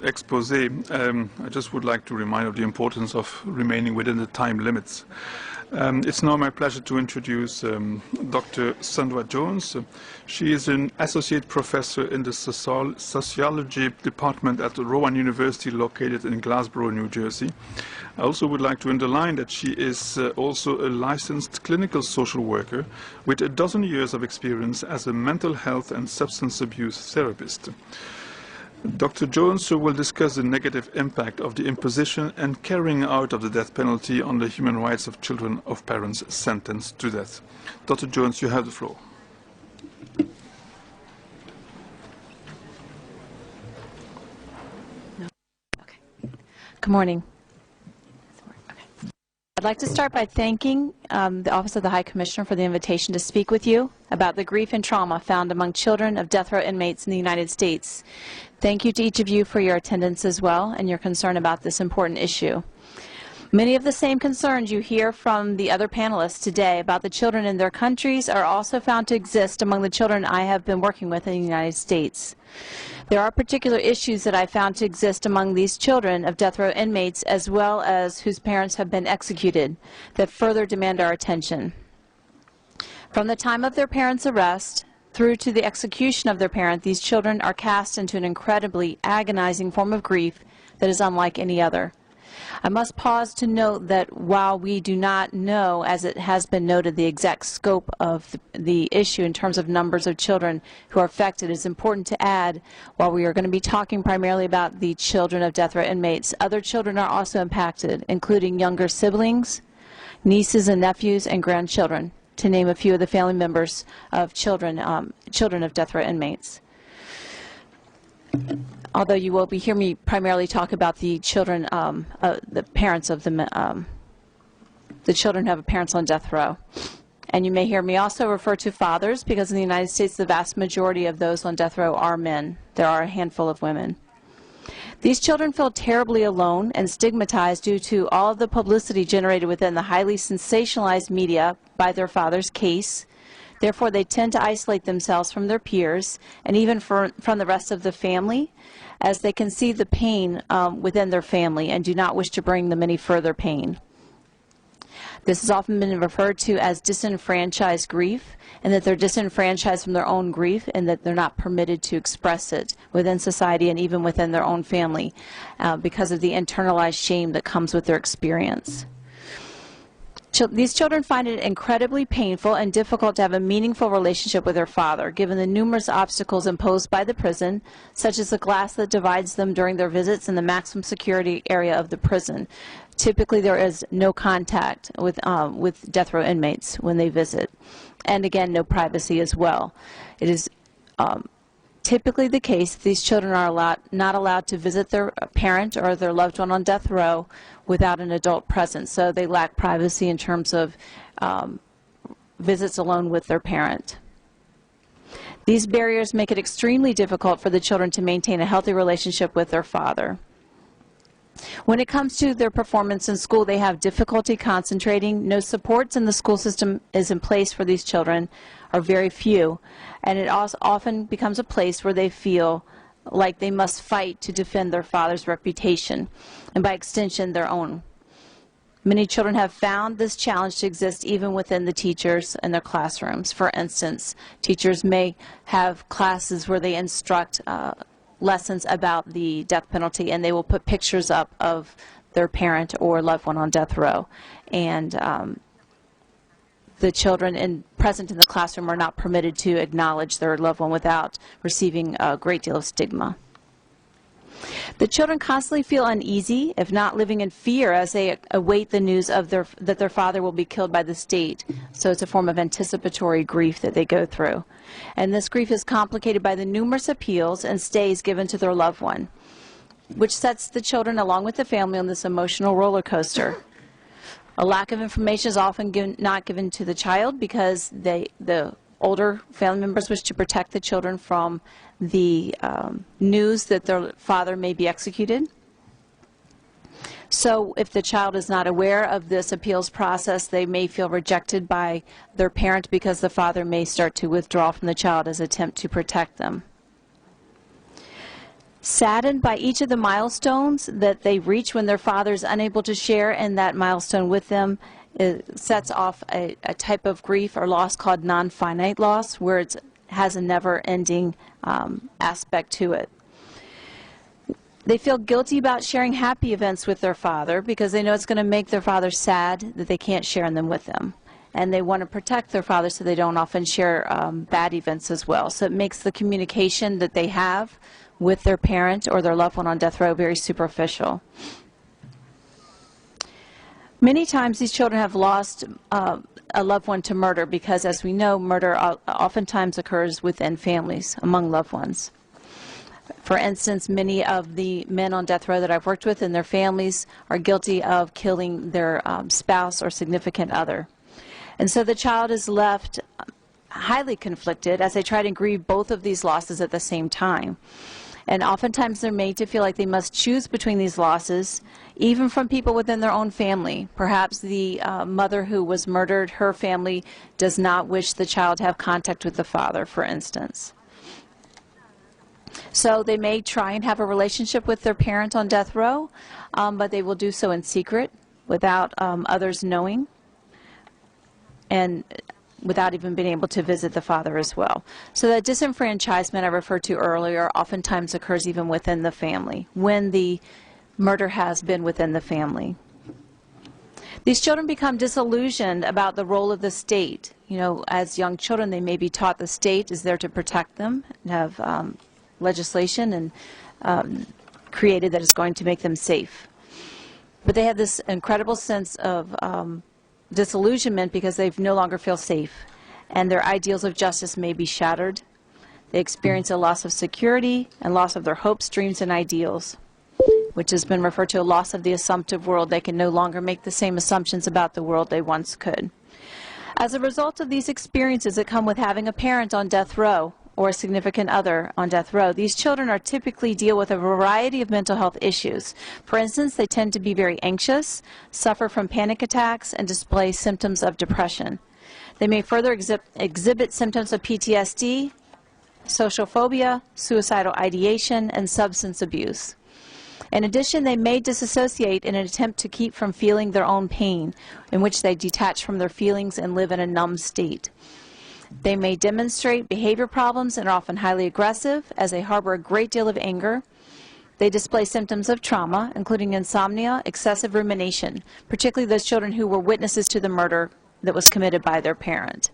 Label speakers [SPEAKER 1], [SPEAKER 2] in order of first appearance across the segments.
[SPEAKER 1] expose. I just would like to remind of the importance of remaining within the time limits. It's now my pleasure to introduce Dr. Sandi Jones. She is an associate professor in the sociology department at Rowan University located in Glassboro, New Jersey. I also would like to underline that she is also a licensed clinical social worker with a dozen years of experience as a mental health and substance abuse therapist. Dr. Jones will discuss the negative impact of the imposition and carrying out of the death penalty on the human rights of children of parents sentenced to death. Dr. Jones, you have the floor.
[SPEAKER 2] No. Okay. Good morning. I'd like to start by thanking the Office of the High Commissioner for the invitation to speak with you about the grief and trauma found among children of death row inmates in the United States. Thank you to each of you for your attendance as well and your concern about this important issue. Many of the same concerns you hear from the other panelists today about the children in their countries are also found to exist among the children I have been working with in the United States. There are particular issues that I found to exist among these children of death row inmates as well as whose parents have been executed that further demand our attention. From the time of their parents' arrest through to the execution of their parent, these children are cast into an incredibly agonizing form of grief that is unlike any other. I must pause to note that while we do not know, as it has been noted, the exact scope of the issue in terms of numbers of children who are affected, it's important to add, while we are going to be talking primarily about the children of death row inmates, other children are also impacted, including younger siblings, nieces and nephews, and grandchildren, to name a few of the family members of children of death row inmates. Although you will hear me primarily talk about the children, the parents of the children who have parents on death row. And you may hear me also refer to fathers, because in the United States the vast majority of those on death row are men. There are a handful of women. These children feel terribly alone and stigmatized due to all of the publicity generated within the highly sensationalized media by their father's case. Therefore, they tend to isolate themselves from their peers and even from the rest of the family, as they can see the pain within their family and do not wish to bring them any further pain. This has often been referred to as disenfranchised grief, and that they're disenfranchised from their own grief and that they're not permitted to express it within society and even within their own family because of the internalized shame that comes with their experience. These children find it incredibly painful and difficult to have a meaningful relationship with their father, given the numerous obstacles imposed by the prison, such as the glass that divides them during their visits in the maximum security area of the prison. Typically, there is no contact with death row inmates when they visit, and again, no privacy as well. It is typically the case that these children are not allowed to visit their parent or their loved one on death row without an adult present, so they lack privacy in terms of visits alone with their parent. These barriers make it extremely difficult for the children to maintain a healthy relationship with their father. When it comes to their performance in school, they have difficulty concentrating. No supports in the school system is in place for these children, or very few, and it also often becomes a place where they feel like they must fight to defend their father's reputation, and by extension, their own. Many children have found this challenge to exist even within the teachers in their classrooms. For instance, teachers may have classes where they instruct lessons about the death penalty, and they will put pictures up of their parent or loved one on death row. And the children present in the classroom are not permitted to acknowledge their loved one without receiving a great deal of stigma. The children constantly feel uneasy, if not living in fear, as they await the news of that their father will be killed by the state. So it's a form of anticipatory grief that they go through. And this grief is complicated by the numerous appeals and stays given to their loved one, which sets the children along with the family on this emotional roller coaster. A lack of information is often not given to the child because the older family members wish to protect the children from the news that their father may be executed. So if the child is not aware of this appeals process, they may feel rejected by their parent because the father may start to withdraw from the child as an attempt to protect them. saddened by each of the milestones that they reach when their father is unable to share in that milestone with them. It sets off a type of grief or loss called non-finite loss, where it has a never-ending aspect to it. They feel guilty about sharing happy events with their father because they know it's going to make their father sad that they can't share in them with them. And they want to protect their father so they don't often share bad events as well. So it makes the communication that they have with their parent or their loved one on death row very superficial. Many times these children have lost a loved one to murder because, as we know, murder oftentimes occurs within families, among loved ones. For instance, many of the men on death row that I've worked with and their families are guilty of killing their spouse or significant other. And so the child is left highly conflicted as they try to grieve both of these losses at the same time. And oftentimes they're made to feel like they must choose between these losses, even from people within their own family. Perhaps the mother who was murdered, her family does not wish the child have contact with the father, for instance. So they may try and have a relationship with their parent on death row, but they will do so in secret without others knowing, and without even being able to visit the father as well. So that disenfranchisement I referred to earlier oftentimes occurs even within the family, when the murder has been within the family. These children become disillusioned about the role of the state. You know, as young children, they may be taught the state is there to protect them, and have legislation and created that is going to make them safe. But they have this incredible sense of disillusionment because they no longer feel safe, and their ideals of justice may be shattered. They experience a loss of security and loss of their hopes, dreams, and ideals, which has been referred to a loss of the assumptive world. They can no longer make the same assumptions about the world they once could. As a result of these experiences that come with having a parent on death row or a significant other on death row, these children are typically deal with a variety of mental health issues. For instance, they tend to be very anxious, suffer from panic attacks, and display symptoms of depression. They may further exhibit symptoms of PTSD, social phobia, suicidal ideation, and substance abuse. In addition, they may disassociate in an attempt to keep from feeling their own pain, in which they detach from their feelings and live in a numb state. They may demonstrate behavior problems and are often highly aggressive, as they harbor a great deal of anger. They display symptoms of trauma, including insomnia, excessive rumination, particularly those children who were witnesses to the murder that was committed by their parent.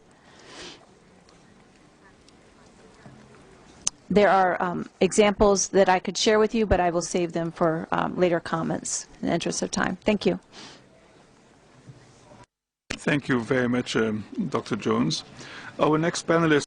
[SPEAKER 2] There are examples that I could share with you, but I will save them for later comments in the interest of time. Thank you.
[SPEAKER 1] Thank you very much, Dr. Jones. Our next panelist